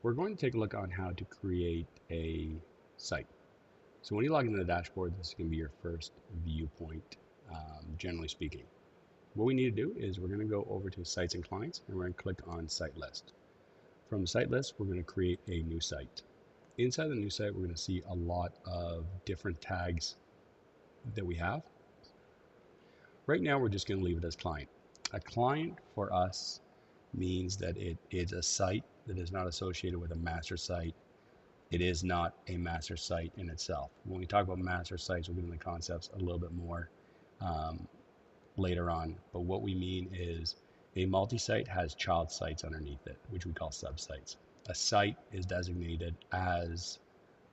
we're going to take a look on how to create a site. So when you log into the dashboard, this is going to be your first viewpoint, generally speaking. What we need to do is we're going to go over to Sites and Clients, and we're going to click on Site List. From the Site List, we're going to create a new site. Inside the new site, we're going to see a lot of different tags that we have. Right now, we're just going to leave it as client. A client for us means that it is a site that is not associated with a master site. It is not a master site in itself. When we talk about master sites, we'll get into the concepts a little bit more later on. But what we mean is a multi-site has child sites underneath it, which we call subsites. A site is designated as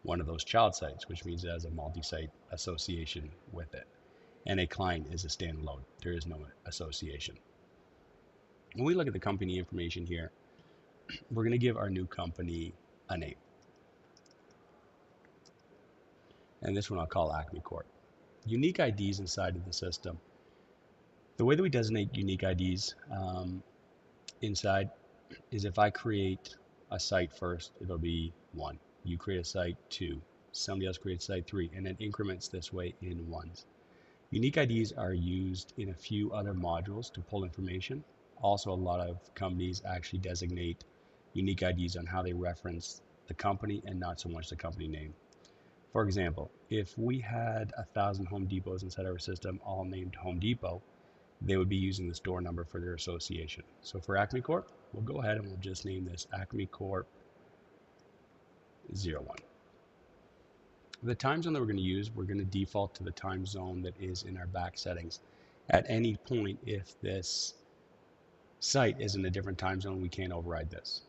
one of those child sites, which means it has a multi-site association with it. And a client is a standalone. There is no association. When we look at the company information here, we're going to give our new company a name. And this one I'll call Acme Corp. Unique IDs inside of the system. The way that we designate unique IDs inside is if I create a site first, it'll be 1. You create a site 2. Somebody else creates site 3, and it increments this way in ones. Unique IDs are used in a few other modules to pull information. Also, a lot of companies actually designate unique IDs on how they reference the company and not so much the company name. For example, if we had 1,000 Home Depots inside our system, all named Home Depot, they would be using this door number for their association. So for Acme Corp, we'll go ahead and we'll just name this Acme Corp 01. The time zone that we're going to use, we're going to default to the time zone that is in our back settings. At any point, if this site is in a different time zone, we can't override this.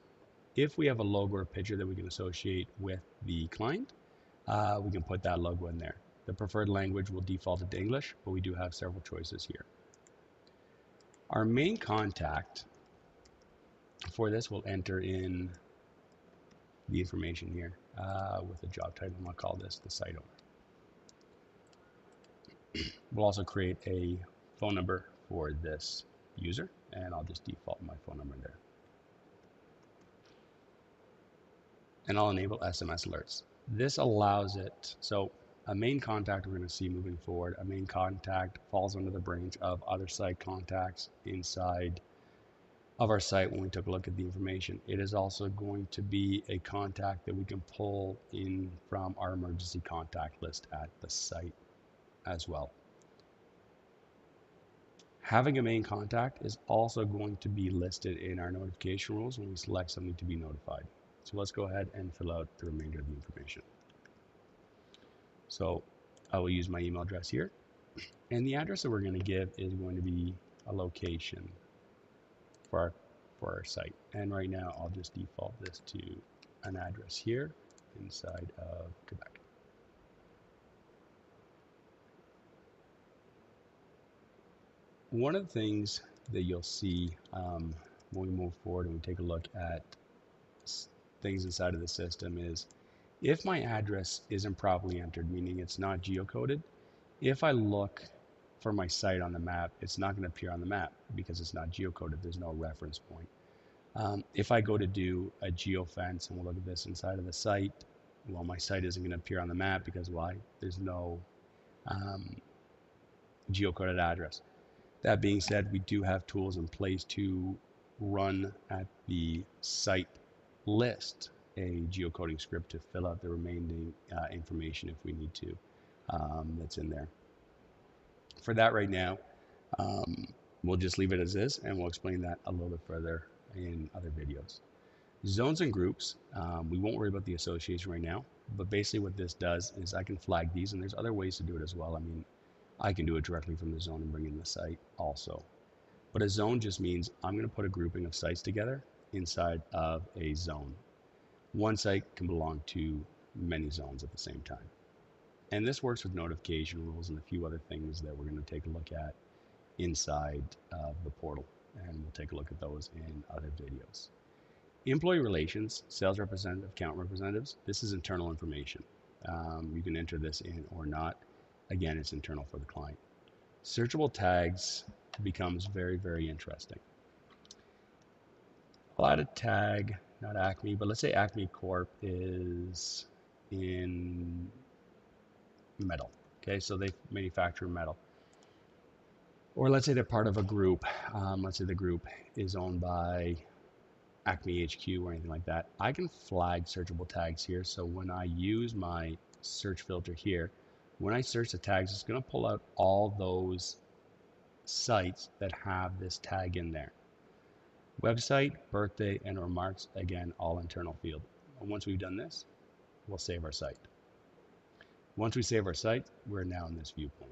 If we have a logo or picture that we can associate with the client, we can put that logo in there. The preferred language will default it to English, but we do have several choices here. Our main contact for this will enter in the information here with the job title, and I'll call this the site owner. We'll also create a phone number for this user, and I'll just default my phone number there. And I'll enable SMS alerts. This allows it, so a main contact we're going to see moving forward, a main contact falls under the branch of other site contacts inside of our site when we took a look at the information. It is also going to be a contact that we can pull in from our emergency contact list at the site as well. Having a main contact is also going to be listed in our notification rules when we select something to be notified. So let's go ahead and fill out the remainder of the information. So I will use my email address here, and the address that we're going to give is going to be a location for our site. And right now I'll just default this to an address here inside of Quebec. One of the things that you'll see when we move forward and we take a look at things inside of the system is if my address isn't properly entered, meaning it's not geocoded, if I look for my site on the map, it's not going to appear on the map because it's not geocoded. There's no reference point. If I go to do a geofence, and we'll look at this inside of the site, well, my site isn't going to appear on the map because why? There's no geocoded address. That being said, we do have tools in place to run at the site list a geocoding script to fill out the remaining information if we need to that's in there. For that right now, we'll just leave it as is, and we'll explain that a little bit further in other videos. Zones and groups, we won't worry about the association right now, but basically what this does is I can flag these, and there's other ways to do it as well. I mean, I can do it directly from the zone and bring in the site also. But a zone just means I'm going to put a grouping of sites together inside of a zone. One site can belong to many zones at the same time. And this works with notification rules and a few other things that we're going to take a look at inside of the portal. And we'll take a look at those in other videos. Employee relations, sales representative, account representatives, this is internal information. You can enter this in or not. Again, it's internal for the client. Searchable tags becomes very, very interesting. I'll add a tag not Acme, but let's say Acme Corp is in metal. Okay, so they manufacture metal. Or let's say they're part of a group. Let's say the group is owned by Acme HQ or anything like that. I can flag searchable tags here. So when I use my search filter here, when I search the tags, it's going to pull out all those sites that have this tag in there. Website, birthday, and remarks, again, all internal field. And once we've done this, we'll save our site. Once we save our site, we're now in this viewpoint.